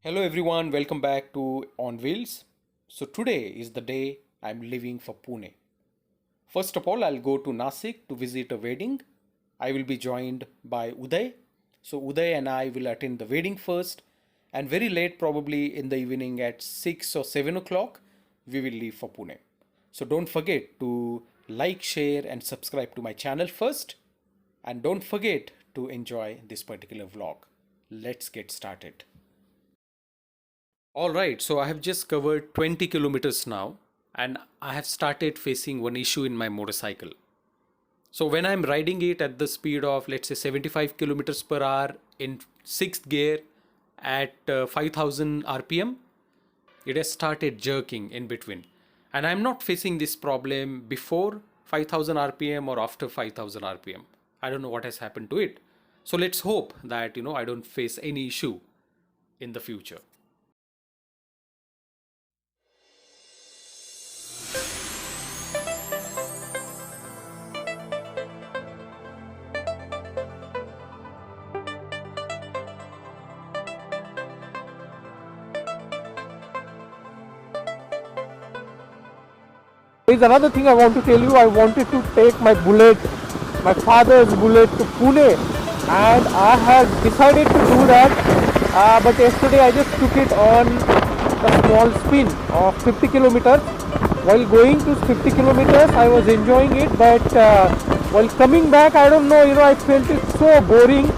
Hello everyone, welcome back to On Wheels. So today is the day I'm leaving for Pune. First of all, I'll go to Nasik to visit a wedding. I will be joined by Uday. So Uday and I will attend the wedding first, and very late, probably in the evening at 6 or 7 o'clock, we will leave for Pune. So don't forget to like, share, and subscribe to my channel first. And don't forget to enjoy this particular vlog. Let's get started. All right, so I have just covered 20 kilometers now, and I have started facing one issue in my motorcycle. So when I'm riding it at the speed of, let's say, 75 kilometers per hour in sixth gear at 5000 RPM, it has started jerking in between. And I'm not facing this problem before 5000 RPM or after 5000 RPM. I don't know what has happened to it. So let's hope that, I don't face any issue in the future. There is another thing I want to tell you. I wanted to take my bullet, my father's bullet, to Pune, and I had decided to do that. But yesterday I just took it on a small spin of 50 kilometers. While going to 50 kilometers, I was enjoying it, but while coming back, I don't know. I felt it so boring.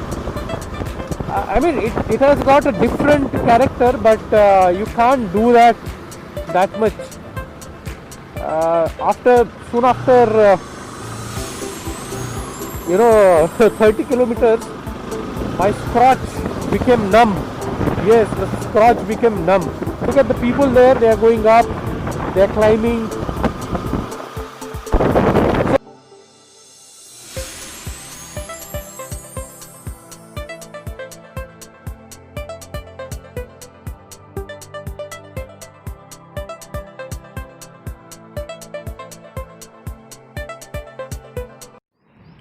I mean, it has got a different character, but you can't do that much. Soon after 30 kilometers, my scratch became numb. Yes, the scratch became numb. Look at the people there. They are going up, they are climbing.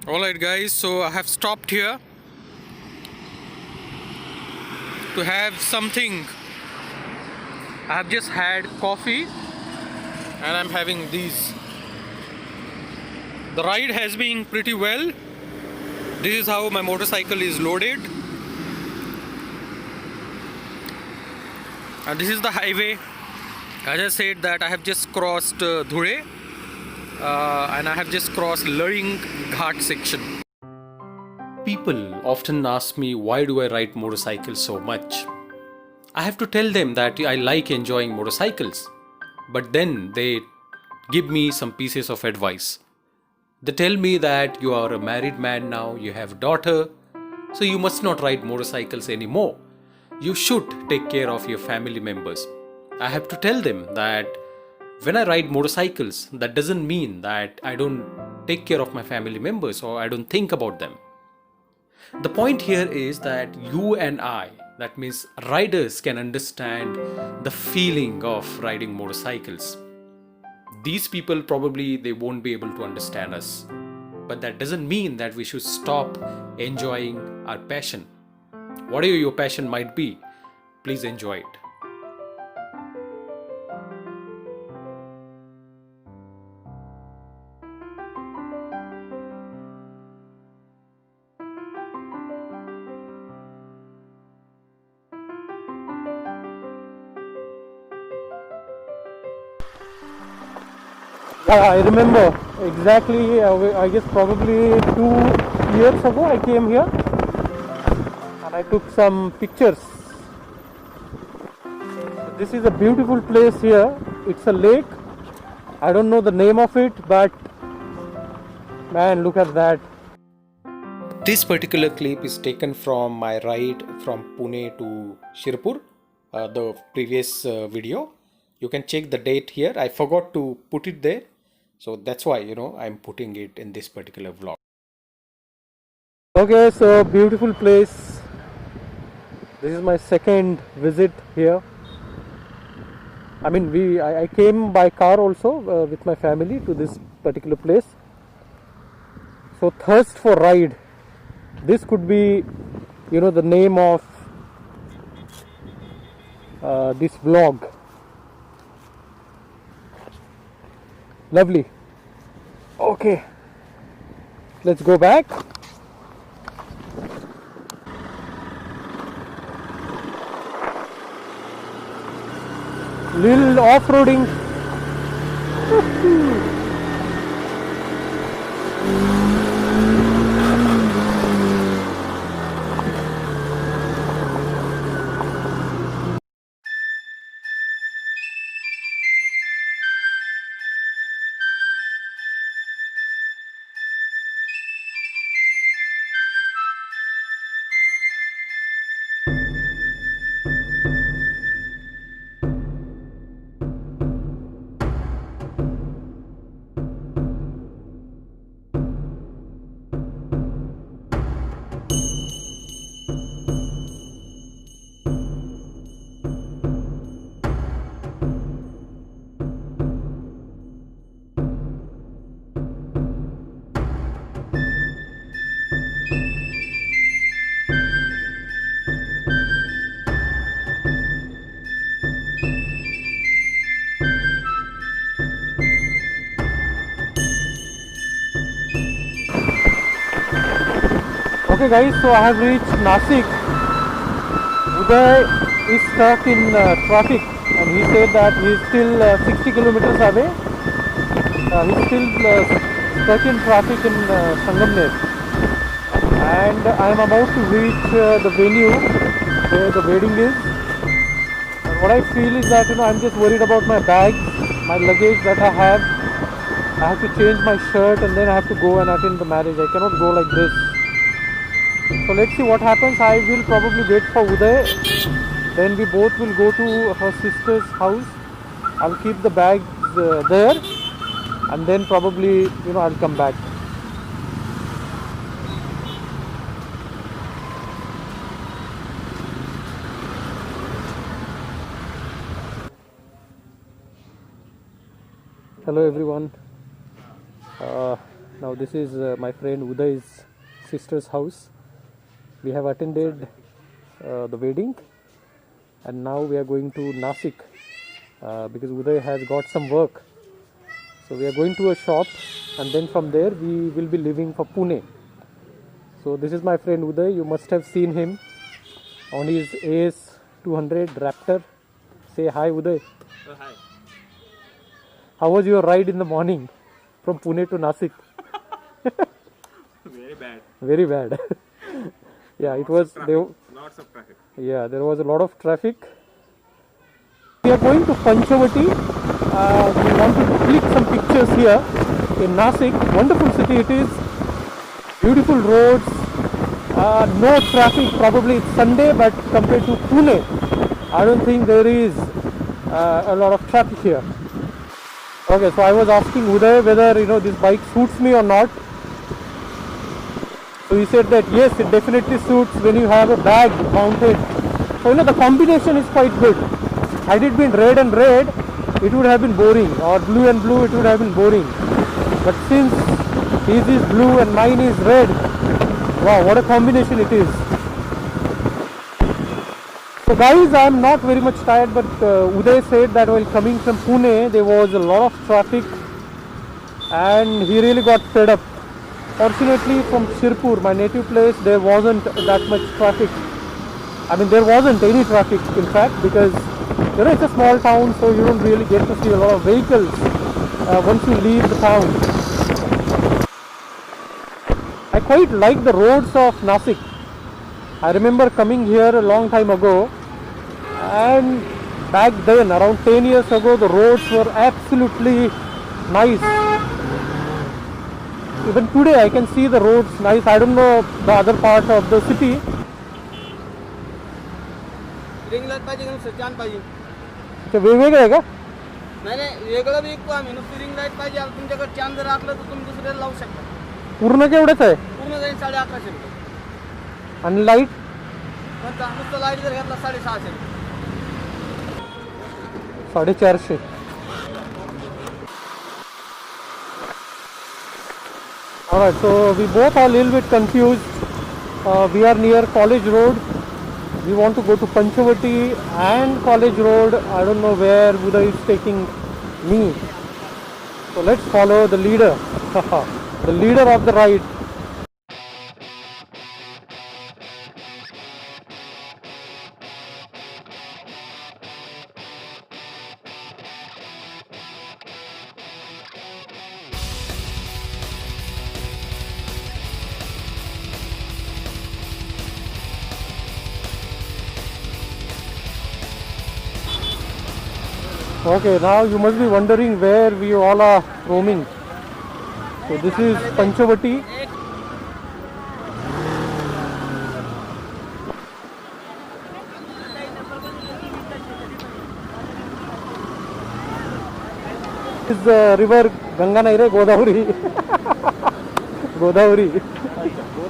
Alright guys, so I have stopped here to have something. I have just had coffee and I'm having these. The ride has been pretty well. This is how my motorcycle is loaded. And this is the highway. As I said that I have just crossed Dhure. And I have just crossed Laring Ghat section. People often ask me why do I ride motorcycles so much. I have to tell them that I like enjoying motorcycles, but then they give me some pieces of advice. They tell me that you are a married man now, you have a daughter, so you must not ride motorcycles anymore. You should take care of your family members. I have to tell them that when I ride motorcycles, that doesn't mean that I don't take care of my family members or I don't think about them. The point here is that you and I, that means riders, can understand the feeling of riding motorcycles. These people probably they won't be able to understand us. But that doesn't mean that we should stop enjoying our passion. Whatever your passion might be, please enjoy it. I remember exactly. I guess probably 2 years ago I came here and I took some pictures. This is a beautiful place here. It's a lake. I don't know the name of it, but man, look at that. This particular clip is taken from my ride from Pune to Shirpur, the previous video. You can check the date here. I forgot to put it there. So that's why, I'm putting it in this particular vlog. Okay, so beautiful place. This is my second visit here. I mean, I came by car also with my family to this particular place. So thirst for ride. This could be, the name of this vlog. Lovely. Okay, let's go back. Little off-roading. Okay guys, so I have reached Nasik. Uday is stuck in traffic and he said that he is still 60 kilometers away. He is still stuck in traffic in Sangamner. And I am about to reach the venue where the wedding is. And what I feel is that I am just worried about my bags, my luggage that I have. I have to change my shirt and then I have to go and attend the marriage. I cannot go like this. So let's see what happens. I will probably wait for Uday. Then we both will go to her sister's house. I'll keep the bags there and then probably I'll come back. Hello everyone. Now this is my friend Uday's sister's house. We have attended the wedding and now we are going to Nasik because Uday has got some work. So we are going to a shop and then from there we will be leaving for Pune. So this is my friend Uday. You must have seen him on his AS200 Raptor. Say hi Uday. Oh, hi. How was your ride in the morning from Pune to Nasik? Very bad. Very bad. Yeah, it was. Lots of traffic. Yeah, there was a lot of traffic. We are going to Panchavati. We wanted to click some pictures here in Nasik. Wonderful city it is. Beautiful roads. No traffic. Probably it's Sunday, but compared to Pune, I don't think there is a lot of traffic here. Okay, so I was asking Uday whether this bike suits me or not. So he said that yes, it definitely suits when you have a bag mounted. So the combination is quite good. Had it been red and red, it would have been boring, or blue and blue, it would have been boring. But since his is blue and mine is red, wow, what a combination it is. So guys, I am not very much tired, but Uday said that while coming from Pune, there was a lot of traffic and he really got fed up. Fortunately, from Shirpur, my native place, there wasn't that much traffic. I mean, there wasn't any traffic, in fact, because it's a small town, so you don't really get to see a lot of vehicles once you leave the town. I quite like the roads of Nasik. I remember coming here a long time ago, and back then, around 10 years ago, the roads were absolutely nice. Even today I can see the roads nice. I don't know the other part of the city. Ring light पाहिजे का चान पाहिजे ते वेगवेगळे आहे का? नाही नाही वेगळं बी विकतो आम्ही नुसती रिंग लाईट पाहिजे तुमच्याकडे चान जर असलं तर तुम्ही दुसऱ्याला लावू शकता पूर्ण केवढंच आहे? पूर्ण जाईल 1150 रुपये आणि लाईट? पण नुसतं लाईट जर घेतला 650 रुपये 450. Alright, so we both are a little bit confused. We are near College Road We want to go to Panchavati and College Road. I don't know where Uday is taking me. So let's follow the leader, the leader of the ride. Okay, now you must be wondering where we all are roaming. So this is Panchavati. This is river Ganga Naire Godavari. Godavari.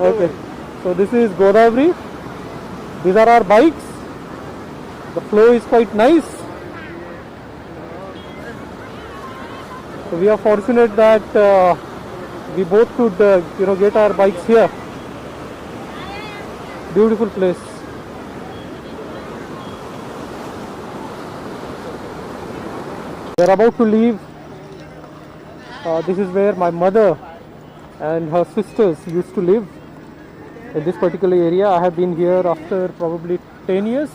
Okay, so this is Godavari. These are our bikes. The flow is quite nice. So we are fortunate that we both could get our bikes here. Beautiful place. We are about to leave. This is where my mother and her sisters used to live, in this particular area. I have been here after probably 10 years.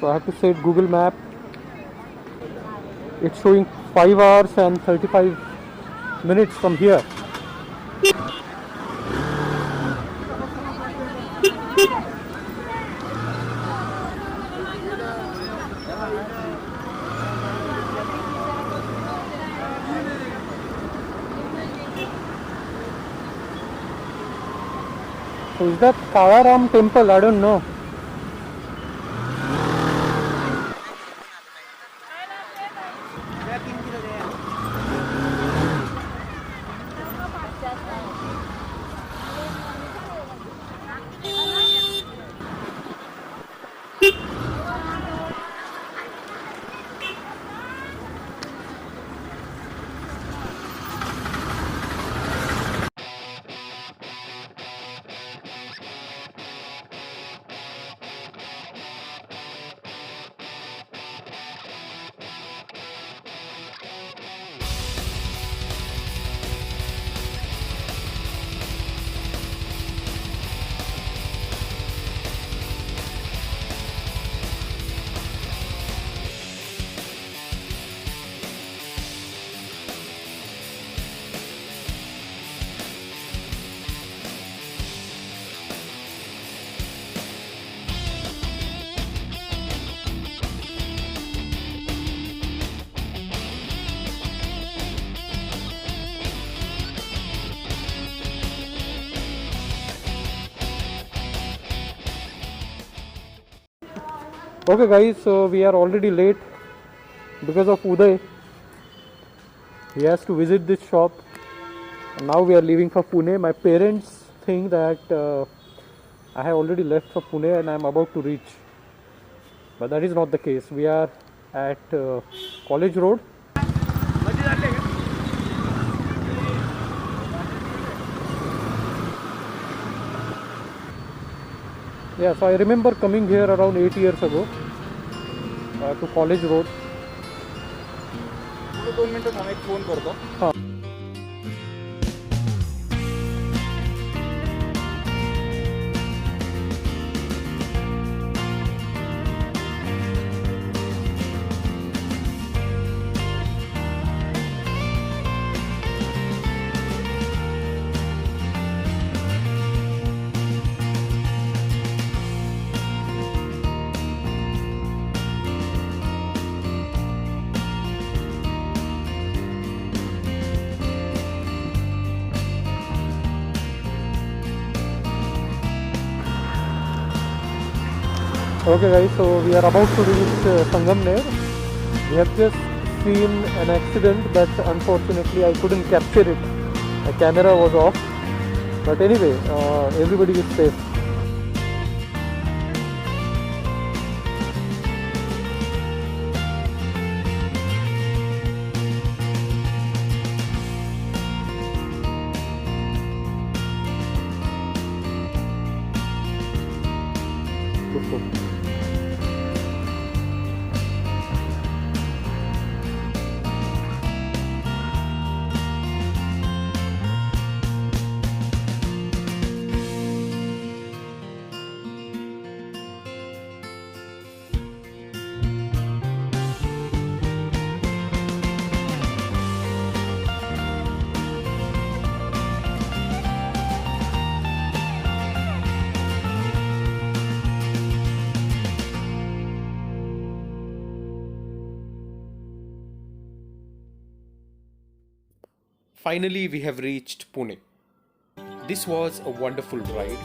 So I have to set Google Map. It's showing 5 hours and 35 minutes from here. So is that Kalaram temple? I don't know. Okay guys, so we are already late because of Uday. He has to visit this shop. And now we are leaving for Pune. My parents think that I have already left for Pune and I am about to reach. But that is not the case. We are at College Road. Yeah, so I remember coming here around 8 years ago to College Road. दोन मिनिटं थांब, एक phone करतो. हाँ. Okay guys, so we are about to reach Sangamner. We have just seen an accident, but unfortunately I couldn't capture it. My camera was off. But anyway, everybody is safe. Finally, we have reached Pune. This was a wonderful ride.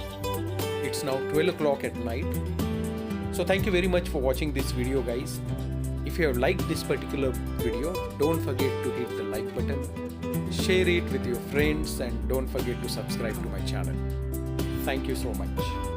It's now 12 o'clock at night. So thank you very much for watching this video, guys. If you have liked this particular video, don't forget to hit the like button, share it with your friends, and don't forget to subscribe to my channel. Thank you so much.